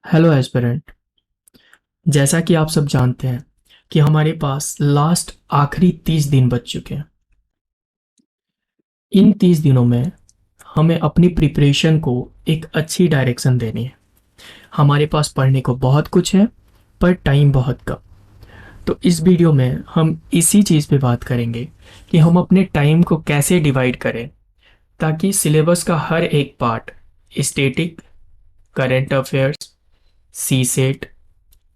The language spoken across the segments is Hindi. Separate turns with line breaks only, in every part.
Hello aspirant. जैसा कि आप सब जानते हैं कि हमारे पास लास्ट आखिरी 30 दिन बच चुके हैं। इन 30 दिनों में हमें अपनी प्रिपरेशन को एक अच्छी डायरेक्शन देनी है। हमारे पास पढ़ने को बहुत कुछ है पर टाइम बहुत कम। तो इस वीडियो में हम इसी चीज़ पे बात करेंगे कि हम अपने टाइम को कैसे डिवाइड करें ताकि सिलेबस का हर एक पार्ट, स्टैटिक, करंट अफेयर्स, सी सेट,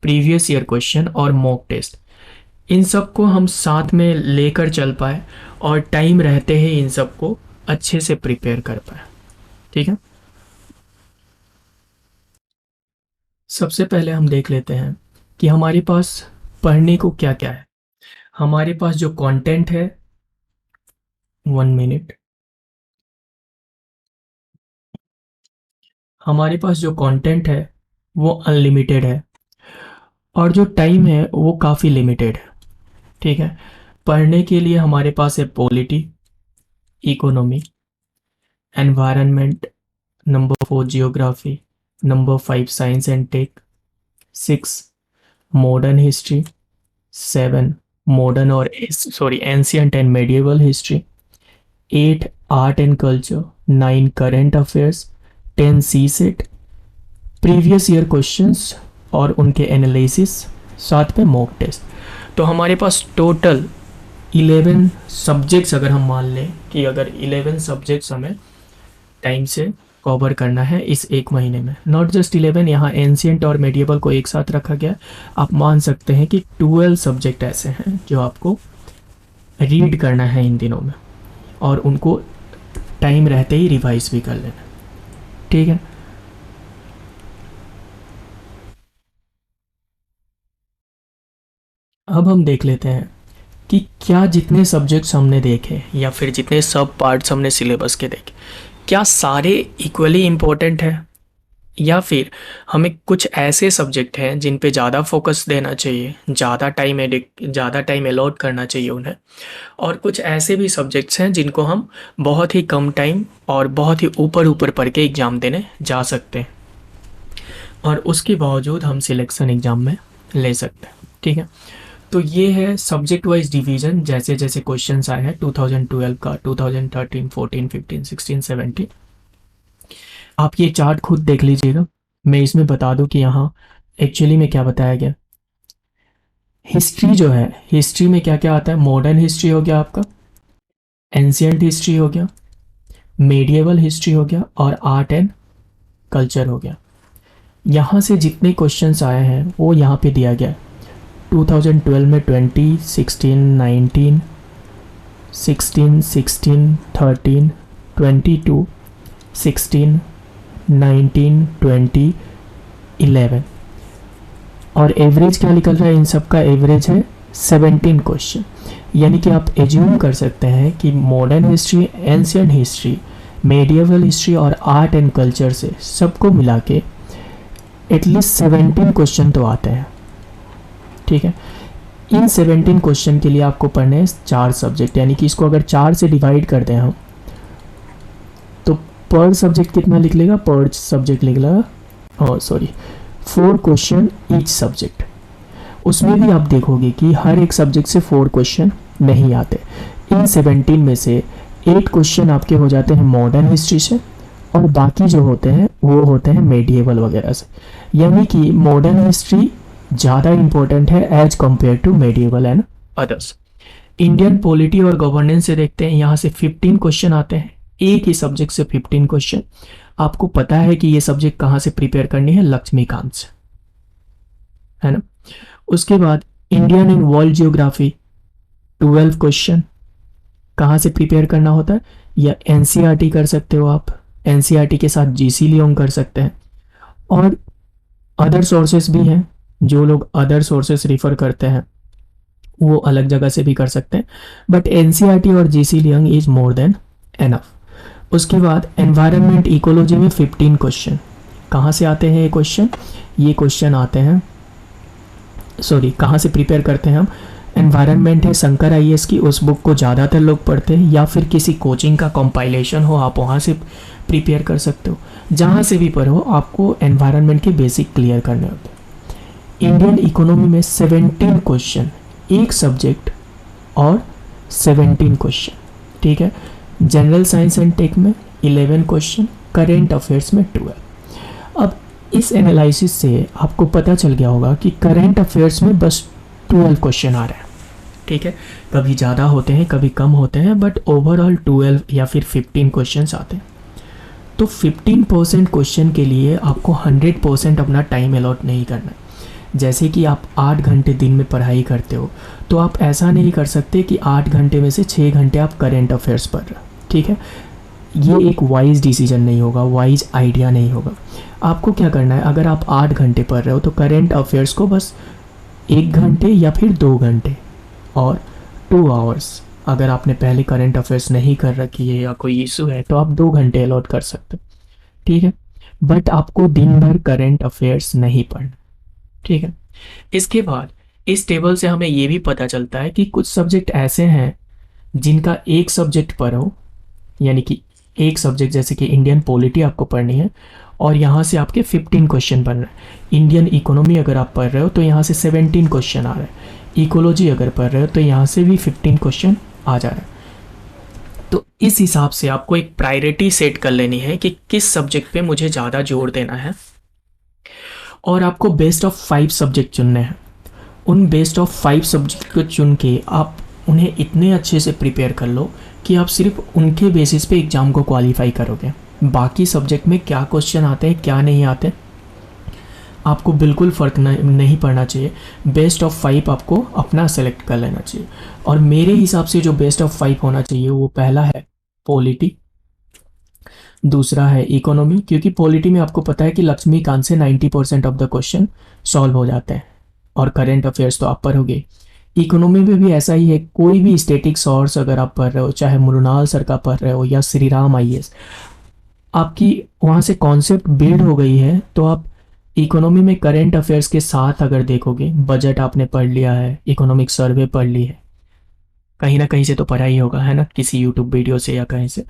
प्रीवियस ईयर क्वेश्चन और मॉक टेस्ट, इन सब को हम साथ में लेकर चल पाए और टाइम रहते ही इन सब को अच्छे से प्रिपेयर कर पाए। ठीक है। सबसे पहले हम देख लेते हैं कि हमारे पास पढ़ने को क्या क्या है। हमारे पास जो कंटेंट है, 1 मिनट, हमारे पास जो कंटेंट है वो अनलिमिटेड है और जो टाइम है वो काफ़ी लिमिटेड है। ठीक है। पढ़ने के लिए हमारे पास है polity, economy, environment, number 4 geography, number 5 science and tech, 6 modern history, 7 modern और ancient and medieval history, 8 art and culture, 9 current affairs, 10 CSAT, previous year questions और उनके एनालिसिस, साथ में मॉक टेस्ट। तो हमारे पास टोटल 11 सब्जेक्ट्स, अगर हम मान लें कि अगर 11 सब्जेक्ट्स हमें टाइम से कवर करना है इस एक महीने में, नॉट जस्ट 11, यहाँ एंशियंट और मेडिएवल को एक साथ रखा गया। आप मान सकते हैं कि 12 सब्जेक्ट ऐसे हैं जो आपको रीड करना है इन दिनों में और उनको टाइम रहते ही रिवाइज भी कर लेना। ठीक है। अब हम देख लेते हैं कि क्या जितने सब्जेक्ट्स हमने देखे या फिर जितने सब पार्ट्स हमने सिलेबस के देखे, क्या सारे इक्वली इम्पोर्टेंट है या फिर हमें कुछ ऐसे सब्जेक्ट हैं जिन पे ज़्यादा फोकस देना चाहिए, ज़्यादा टाइम अलॉट करना चाहिए उन्हें, और कुछ ऐसे भी सब्जेक्ट्स हैं जिनको हम बहुत ही कम टाइम और बहुत ही ऊपर ऊपर पढ़ के एग्ज़ाम देने जा सकते हैं और उसके बावजूद हम सिलेक्शन एग्ज़ाम में ले सकते हैं। ठीक है। तो ये है सब्जेक्ट वाइज डिवीज़न, जैसे जैसे क्वेश्चंस आए हैं 2012 का, 2013, 14, 15, 16, 17। आप ये चार्ट खुद देख लीजिएगा। मैं इसमें बता दूं कि यहाँ एक्चुअली में क्या बताया गया। हिस्ट्री जो है, हिस्ट्री में क्या क्या आता है, मॉडर्न हिस्ट्री हो गया आपका, एंशियंट हिस्ट्री हो गया, मेडिएवल हिस्ट्री हो गया और आर्ट एंड कल्चर हो गया। यहाँ से जितने क्वेश्चंस आए हैं वो यहाँ पे दिया गया है। 2012 में 20, 16, 19, 16, 16, 13, 22, 16, 19, 20, 11 और एवरेज क्या निकल रहा है, इन सब का एवरेज है 17 क्वेश्चन। यानी कि आप एज्यूम कर सकते हैं कि modern history, ancient history, medieval history और आर्ट एंड कल्चर से सबको मिला के एटलीस्ट 17 क्वेश्चन तो आते हैं। ठीक है। इन 17 क्वेश्चन के लिए आपको पढ़ने हैं 4 सब्जेक्ट, यानी कि इसको अगर 4 से डिवाइड कर दें हम तो पर सब्जेक्ट कितना लिख लेगा, पर सब्जेक्ट लिख लेगा 4 क्वेश्चन ईच सब्जेक्ट। उसमें भी आप देखोगे कि हर एक सब्जेक्ट से 4 क्वेश्चन नहीं आते। इन 17 में से 8 क्वेश्चन आपके हो जाते हैं मॉडर्न हिस्ट्री से और बाकी जो होते हैं वो होते हैं मेडिएवल वगैरह से। यानी कि मॉडर्न हिस्ट्री ज़्यादा इंपॉर्टेंट है as compared to medieval and others. Indian polity और गवर्नेंस से देखते हैं, यहाँ से 15 क्वेश्चन आते हैं, एक ही सब्जेक्ट से 15 क्वेश्चन। आपको पता है कि ये सब्जेक्ट कहाँ से प्रिपेयर करनी है, लक्ष्मीकांत से, है ना। उसके बाद Indian and world geography 12 question, कहाँ से प्रिपेयर करना होता है, या एनसीईआरटी कर सकते हो आप, एनसीईआरटी के साथ जीसी लियोंग कर सकते हैं। और अदर सोर्सेस भी हैं, जो लोग अदर सोर्सेस रिफर करते हैं वो अलग जगह से भी कर सकते हैं, बट एनसीईआरटी और GC Leong is more than enough. उसके बाद एनवायरनमेंट इकोलॉजी में 15 क्वेश्चन, कहाँ से आते हैं ये क्वेश्चन, ये क्वेश्चन आते हैं, कहाँ से प्रिपेयर करते हैं हम, एनवायरनमेंट है शंकर आईएएस की, उस बुक को ज़्यादातर लोग पढ़ते हैं, या फिर किसी कोचिंग का कंपाइलेशन हो आप वहाँ से प्रिपेयर कर सकते हो। जहाँ से भी पढ़ो आपको एनवायरनमेंट के बेसिक क्लियर करने होते हैं। इंडियन इकोनॉमी में 17 क्वेश्चन एक सब्जेक्ट और 17 क्वेश्चन, ठीक है। जनरल साइंस एंड टेक में 11 क्वेश्चन, करेंट अफेयर्स में 12। अब इस एनालिसिस से आपको पता चल गया होगा कि करेंट अफेयर्स में बस 12 क्वेश्चन आ रहे हैं, ठीक है। कभी ज़्यादा होते हैं कभी कम होते हैं, बट ओवरऑल 12 या फिर 15 क्वेश्चंस आते हैं। तो 15% क्वेश्चन के लिए आपको 100% अपना टाइम अलॉट नहीं करना है। जैसे कि आप 8 घंटे दिन में पढ़ाई करते हो, तो आप ऐसा नहीं कर सकते कि 8 घंटे में से 6 घंटे आप करेंट अफेयर्स पढ़ रहे हो, ठीक है। ये एक वाइज डिसीजन नहीं होगा, वाइज आइडिया नहीं होगा। आपको क्या करना है, अगर आप 8 घंटे पढ़ रहे हो तो करेंट अफेयर्स को बस 1 घंटे या फिर 2 घंटे और 2 आवर्स, अगर आपने पहले करंट अफेयर्स नहीं कर रखी है या कोई इशू है तो आप 2 घंटे अलॉट कर सकते हो, ठीक है। बट आपको दिन भर करंट अफेयर्स नहीं पढ़ना, ठीक है। इसके बाद इस टेबल से हमें ये भी पता चलता है कि कुछ सब्जेक्ट ऐसे हैं जिनका एक सब्जेक्ट पढ़ो, यानी कि एक सब्जेक्ट जैसे कि इंडियन पॉलिटी आपको पढ़नी है और यहाँ से आपके 15 क्वेश्चन बन रहे हैं। इंडियन इकोनॉमी अगर आप पढ़ रहे हो तो यहाँ से 17 क्वेश्चन आ रहे हैं। इकोलॉजी अगर पढ़ रहे हो तो यहाँ से भी 15 क्वेश्चन आ जा रहा है। तो इस हिसाब से आपको एक प्रायोरिटी सेट कर लेनी है कि किस सब्जेक्ट पे मुझे ज़्यादा जोर देना है, और आपको बेस्ट ऑफ 5 सब्जेक्ट चुनने हैं। उन बेस्ट ऑफ 5 सब्जेक्ट को चुन के आप उन्हें इतने अच्छे से प्रिपेयर कर लो कि आप सिर्फ उनके बेसिस पे एग्ज़ाम को क्वालिफाई करोगे। बाकी सब्जेक्ट में क्या क्वेश्चन आते हैं क्या नहीं आते आपको बिल्कुल फ़र्क नहीं पड़ना चाहिए। बेस्ट ऑफ 5 आपको अपना सेलेक्ट कर लेना चाहिए। और मेरे हिसाब से जो बेस्ट ऑफ 5 होना चाहिए वो पहला है पॉलिटी, दूसरा है इकोनॉमी, क्योंकि पॉलिटी में आपको पता है कि लक्ष्मीकांत से 90% ऑफ द क्वेश्चन सॉल्व हो जाते हैं, और करेंट अफेयर्स तो आप पढ़ोगे। इकोनॉमी में भी ऐसा ही है, कोई भी स्टैटिक सोर्स अगर आप पढ़ रहे हो, चाहे मृणाल सर का पढ़ रहे हो या श्री राम आईएएस, आपकी वहाँ से कॉन्सेप्ट बिल्ड हो गई है। तो आप इकोनॉमी में करेंट अफेयर्स के साथ अगर देखोगे, बजट आपने पढ़ लिया है, इकोनॉमिक सर्वे पढ़ ली है, कहीं ना कहीं से तो पढ़ा ही होगा, है ना, किसी यूट्यूब वीडियो से या कहीं से,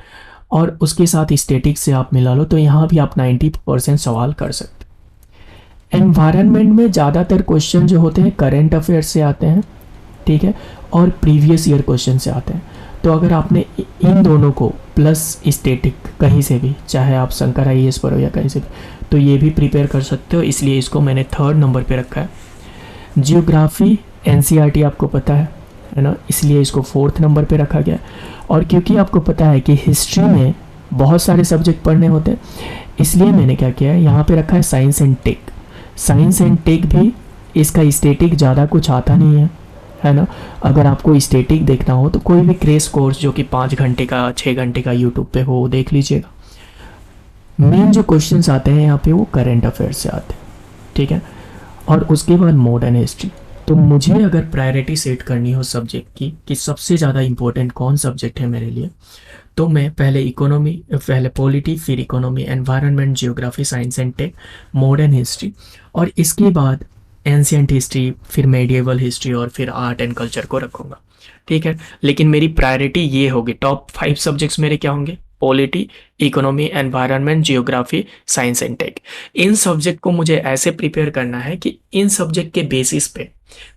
और उसके साथ स्टैटिक्स से आप मिला लो तो यहाँ भी आप 90% सवाल कर सकते। एनवायरनमेंट में ज़्यादातर क्वेश्चन जो होते हैं करेंट अफेयर्स से आते हैं, ठीक है, और प्रीवियस ईयर क्वेश्चन से आते हैं। तो अगर आपने इन दोनों को प्लस स्टैटिक कहीं से भी, चाहे आप शंकर आईएएस पढ़ो या कहीं से भी, तो ये भी प्रिपेयर कर सकते हो। इसलिए इसको मैंने 3rd नंबर पे रखा है। जियोग्राफी एनसीईआरटी आपको पता है ना, इसलिए इसको 4th नंबर पे रखा गया। और क्योंकि आपको पता है कि हिस्ट्री में बहुत सारे सब्जेक्ट पढ़ने होते हैं, इसलिए मैंने क्या किया है, यहाँ पे रखा है science and tech. Science and tech भी इसका स्टैटिक ज़्यादा कुछ आता नहीं है ना। अगर आपको स्टैटिक देखना हो तो कोई भी क्रेश कोर्स जो कि 5 घंटे का 6 घंटे का यूट्यूब पे हो वो देख लीजिएगा। मेन जो क्वेश्चंस आते हैं यहाँ पे वो करेंट अफेयर्स से आते हैं, ठीक है। और उसके बाद मॉडर्न हिस्ट्री। तो मुझे अगर प्रायोरिटी सेट करनी हो सब्जेक्ट की कि सबसे ज़्यादा इंपॉर्टेंट कौन सब्जेक्ट है मेरे लिए, तो मैं पहले पॉलिटी, फिर economy, environment, geography, science and tech, modern history, और इसके बाद एंशिएंट हिस्ट्री, फिर मेडिएवल हिस्ट्री, और फिर आर्ट एंड कल्चर को रखूँगा, ठीक है। लेकिन मेरी प्रायोरिटी ये होगी, टॉप 5 सब्जेक्ट्स मेरे क्या होंगे, polity, economy, environment, geography, science and tech. इन सब्जेक्ट को मुझे ऐसे प्रिपेयर करना है कि इन सब्जेक्ट के बेसिस पे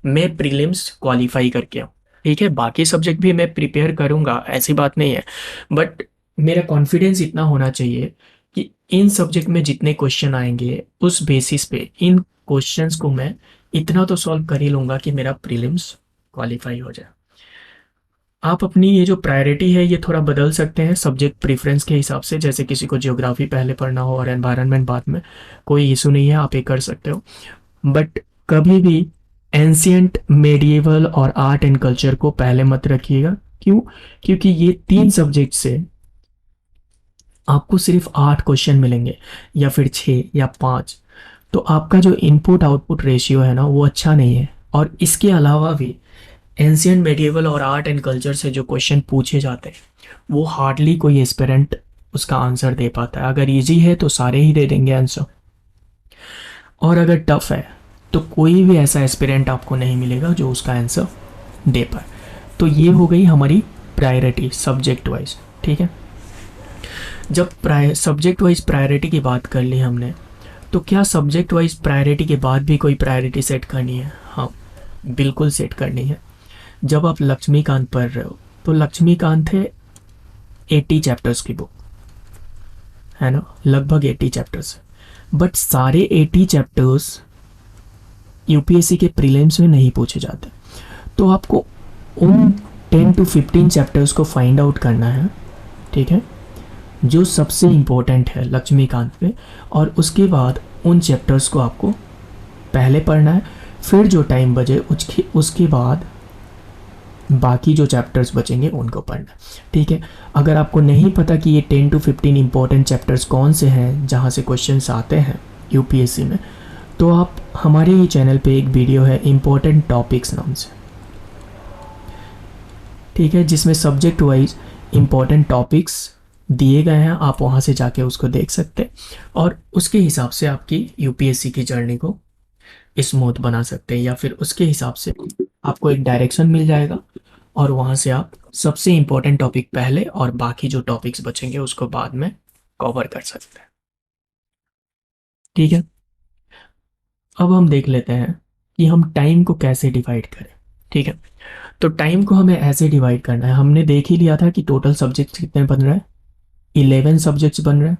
मैं प्रीलिम्स क्वालिफाई करके आऊँ, ठीक है। बाकी सब्जेक्ट भी मैं प्रिपेयर करूँगा, ऐसी बात नहीं है, बट मेरा कॉन्फिडेंस इतना होना चाहिए कि इन सब्जेक्ट में जितने क्वेश्चन आएंगे उस बेसिस पे इन क्वेश्चंस को मैं इतना तो सॉल्व कर ही लूँगा कि मेरा प्रीलिम्स क्वालिफाई हो जाए। आप अपनी ये जो प्रायोरिटी है ये थोड़ा बदल सकते हैं सब्जेक्ट प्रेफरेंस के हिसाब से। जैसे किसी को ज्योग्राफी पहले पढ़ना हो और एनवायरनमेंट बाद में, कोई इशू नहीं है, आप ये कर सकते हो। बट कभी भी एंशिएंट, मेडिएवल और आर्ट एंड कल्चर को पहले मत रखिएगा। क्यों? क्योंकि ये 3 सब्जेक्ट से आपको सिर्फ 8 क्वेश्चन मिलेंगे या फिर 6 या 5। तो आपका जो इनपुट आउटपुट रेशियो है ना वो अच्छा नहीं है। और इसके अलावा भी एंशिएंट, मेडिएवल और आर्ट एंड कल्चर से जो क्वेश्चन पूछे जाते हैं वो हार्डली कोई एस्पिरेंट उसका आंसर दे पाता है। अगर इजी है तो सारे ही दे देंगे आंसर, और अगर टफ है तो कोई भी ऐसा एस्पिरेंट आपको नहीं मिलेगा जो उसका आंसर दे पाए। तो ये हो गई हमारी प्रायोरिटी सब्जेक्ट वाइज, ठीक है। जब सब्जेक्ट वाइज प्रायोरिटी की बात कर ली हमने, तो क्या सब्जेक्ट वाइज प्रायोरिटी के बाद भी कोई प्रायोरिटी सेट करनी है? हाँ, बिल्कुल सेट करनी है। जब आप लक्ष्मीकांत पढ़ रहे हो, तो लक्ष्मीकांत है 80 चैप्टर्स की बुक, है ना, लगभग 80 चैप्टर्स। बट सारे 80 चैप्टर्स यूपीएससी के प्रीलिम्स में नहीं पूछे जाते। तो आपको उन 10 to 15 चैप्टर्स को फाइंड आउट करना है, ठीक है, जो सबसे इम्पोर्टेंट है लक्ष्मीकांत पे, और उसके बाद उन चैप्टर्स को आपको पहले पढ़ना है। फिर जो टाइम बचे उसके बाद बाकी जो चैप्टर्स बचेंगे उनको पढ़ना है, ठीक है। अगर आपको नहीं पता कि ये 10 to 15 इंपॉर्टेंट चैप्टर्स कौन से हैं जहाँ से क्वेश्चंस आते हैं यूपीएससी में, तो आप हमारे ही चैनल पे एक वीडियो है इम्पोर्टेंट टॉपिक्स नाम से, ठीक है, जिसमें सब्जेक्ट वाइज इम्पोर्टेंट टॉपिक्स दिए गए हैं। आप वहाँ से जाके उसको देख सकते हैं और उसके हिसाब से आपकी यूपीएससी की जर्नी को स्मूथ बना सकते हैं, या फिर उसके हिसाब से आपको एक डायरेक्शन मिल जाएगा और वहाँ से आप सबसे इम्पोर्टेंट टॉपिक पहले और बाकी जो टॉपिक्स बचेंगे उसको बाद में कवर कर सकते हैं, ठीक है। अब हम देख लेते हैं कि हम टाइम को कैसे डिवाइड करें, ठीक है। तो टाइम को हमें ऐसे डिवाइड करना है, हमने देख ही लिया था कि टोटल सब्जेक्ट्स कितने बन रहे हैं, 11 सब्जेक्ट्स बन रहे हैं,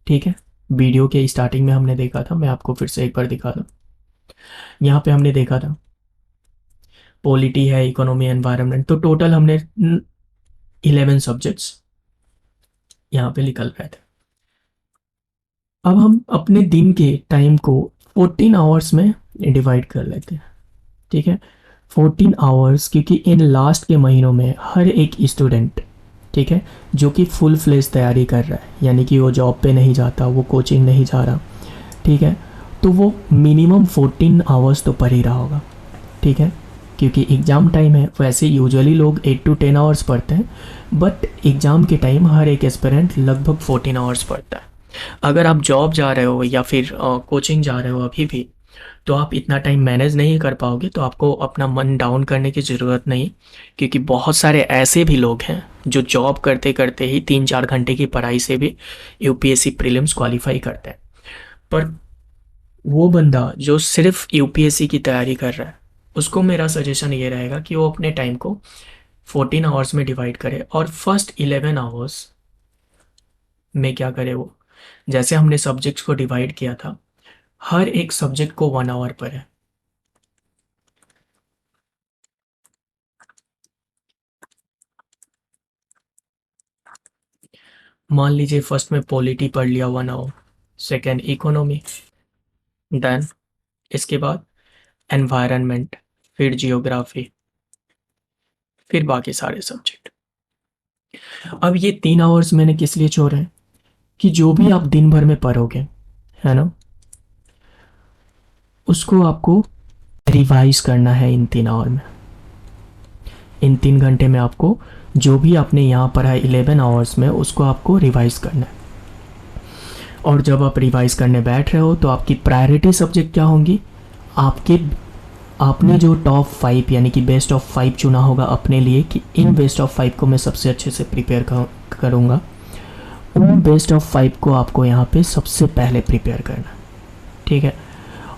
ठीक है। वीडियो के स्टार्टिंग में हमने देखा था, मैं आपको फिर से एक बार दिखा दूं। यहाँ पे हमने देखा था पॉलिटी है, इकोनॉमी, एनवायरनमेंट, तो टोटल हमने 11 सब्जेक्ट्स यहाँ पे निकल रहे थे। अब हम अपने दिन के टाइम को 14 आवर्स में डिवाइड कर लेते हैं, ठीक है। 14 आवर्स, क्योंकि इन लास्ट के महीनों में हर एक स्टूडेंट, ठीक है, जो कि फुल फ्लेज तैयारी कर रहा है, यानी कि वो जॉब पे नहीं जाता, वो कोचिंग नहीं जा रहा, ठीक है, तो वो मिनिमम 14 आवर्स तो पढ़ ही रहा होगा, ठीक है, क्योंकि एग्ज़ाम टाइम है। वैसे यूजुअली लोग 8 to 10 आवर्स पढ़ते हैं, बट एग्ज़ाम के टाइम हर एक एस्पिरेंट लगभग 14 आवर्स पढ़ता है। अगर आप जॉब जा रहे हो या फिर कोचिंग जा रहे हो अभी भी, तो आप इतना टाइम मैनेज नहीं कर पाओगे, तो आपको अपना मन डाउन करने की ज़रूरत नहीं, क्योंकि बहुत सारे ऐसे भी लोग हैं जो जॉब करते करते ही 3-4 घंटे की पढ़ाई से भी यूपीएससी प्रीलिम्स क्वालिफाई करते हैं। पर वो बंदा जो सिर्फ यूपीएससी की तैयारी कर रहा है, उसको मेरा सजेशन ये रहेगा कि वो अपने टाइम को 14 आवर्स में डिवाइड करे, और फर्स्ट 11 आवर्स में क्या करे वो, जैसे हमने सब्जेक्ट्स को डिवाइड किया था, हर एक सब्जेक्ट को 1 आवर पढ़े। मान लीजिए फर्स्ट में पॉलिटी पढ़ लिया 1 आवर, सेकेंड इकोनॉमी, देन इसके बाद एनवायरनमेंट, फिर जियोग्राफी, फिर बाकी सारे सब्जेक्ट। अब ये 3 आवर्स मैंने किस लिए छोड़े हैं, कि जो भी आप दिन भर में पढ़ोगे, है ना, उसको आपको रिवाइज करना है इन 3 आवर में। इन 3 घंटे में आपको जो भी आपने यहाँ पढ़ा है 11 आवर्स में, उसको आपको रिवाइज करना है। और जब आप रिवाइज करने बैठ रहे हो, तो आपकी प्रायोरिटी सब्जेक्ट क्या होंगी, आपके आपने जो टॉप 5 यानी कि बेस्ट ऑफ 5 चुना होगा अपने लिए, कि इन बेस्ट ऑफ 5 को मैं सबसे अच्छे से प्रिपेयर करूँगा, उन बेस्ट ऑफ 5 को आपको यहाँ पे सबसे पहले प्रिपेयर करना, ठीक है।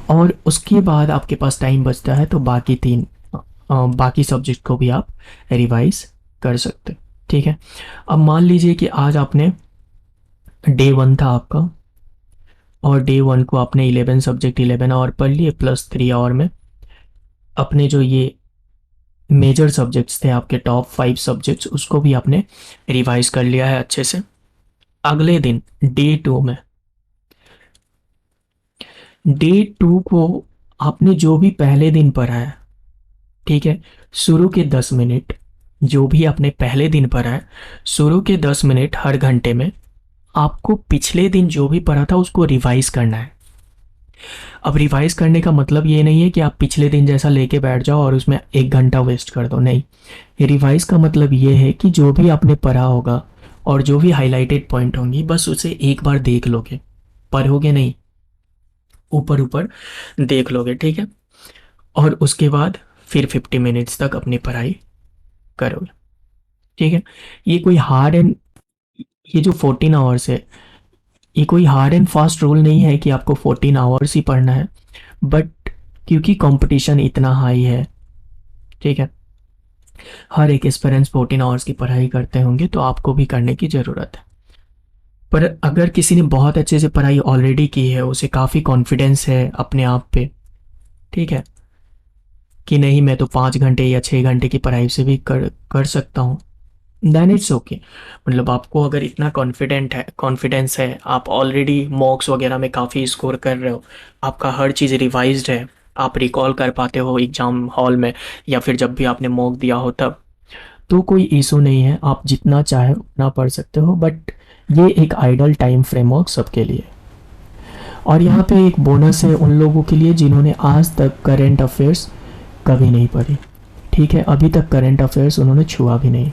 और उसके बाद आपके पास टाइम बचता है, तो बाकी सब्जेक्ट को भी आप रिवाइज कर सकते हैं, ठीक है। अब मान लीजिए कि आज आपने डे 1 था आपका, और डे 1 को आपने 11 सब्जेक्ट 11 आवर पढ़ लिए, प्लस 3 आवर में अपने जो ये मेजर सब्जेक्ट्स थे आपके टॉप 5 सब्जेक्ट्स, उसको भी आपने रिवाइज कर लिया है अच्छे से। अगले दिन डे 2 को आपने जो भी पहले दिन पढ़ा है, ठीक है, शुरू के 10 मिनट, जो भी आपने पहले दिन पढ़ा है, शुरू के 10 मिनट हर घंटे में आपको पिछले दिन जो भी पढ़ा था उसको रिवाइज करना है। अब रिवाइज करने का मतलब ये नहीं है कि आप पिछले दिन जैसा लेके बैठ जाओ और उसमें 1 घंटा वेस्ट कर दो, नहीं। रिवाइज का मतलब ये है कि जो भी आपने पढ़ा होगा और जो भी हाईलाइटेड पॉइंट होंगी, बस उसे एक बार देख लोगे, पढ़ोगे नहीं, ऊपर ऊपर देख लोगे, ठीक है। और उसके बाद फिर 50 मिनट्स तक अपनी पढ़ाई करोगे, ठीक है। ये कोई हार्ड एंड ये जो 14 आवर्स है, ये कोई हार्ड एंड फास्ट रूल नहीं है कि आपको 14 आवर्स ही पढ़ना है, बट क्योंकि कंपटीशन इतना हाई है, ठीक है, हर एक एस्पिरेंट्स 14 आवर्स की पढ़ाई करते होंगे, तो आपको भी करने की ज़रूरत है। पर अगर किसी ने बहुत अच्छे से पढ़ाई ऑलरेडी की है, उसे काफ़ी कॉन्फिडेंस है अपने आप पे, ठीक है, कि नहीं मैं तो 5 घंटे या 6 घंटे की पढ़ाई से भी कर कर सकता हूँ, देन इट्स ओके। मतलब आपको अगर इतना कॉन्फिडेंस है, आप ऑलरेडी मॉक्स वगैरह में काफ़ी स्कोर कर रहे हो, आपका हर चीज़ रिवाइज्ड है, आप रिकॉल कर पाते हो एग्ज़ाम हॉल में या फिर जब भी आपने मॉक दिया हो तब, तो कोई इशू नहीं है, आप जितना चाहे उतना पढ़ सकते हो। बट ये एक आइडल टाइम फ्रेमवर्क सबके लिए। और यहाँ पे एक बोनस है उन लोगों के लिए जिन्होंने आज तक करेंट अफेयर्स कभी नहीं पढ़ी, ठीक है, अभी तक करेंट अफेयर्स उन्होंने छुआ भी नहीं।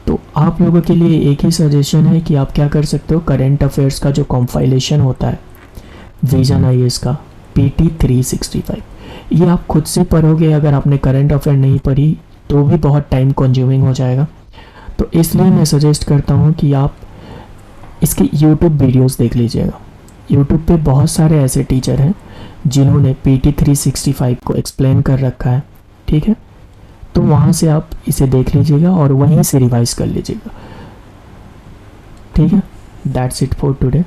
तो आप लोगों के लिए एक ही सजेशन है कि आप क्या कर सकते हो, करेंट अफेयर्स का जो कॉम्पाइलेशन होता है विजन आईएएस का, PT 365, ये आप खुद से पढ़ोगे। अगर आपने करंट अफेयर नहीं पढ़ी तो भी बहुत टाइम कंज्यूमिंग हो जाएगा, तो इसलिए मैं सजेस्ट करता हूँ कि आप इसकी यूट्यूब वीडियोस देख लीजिएगा। यूट्यूब पे बहुत सारे ऐसे टीचर हैं जिन्होंने PT 365 को एक्सप्लेन कर रखा है, ठीक है, तो वहाँ से आप इसे देख लीजिएगा और वहीं से रिवाइज कर लीजिएगा, ठीक है। That's it for today.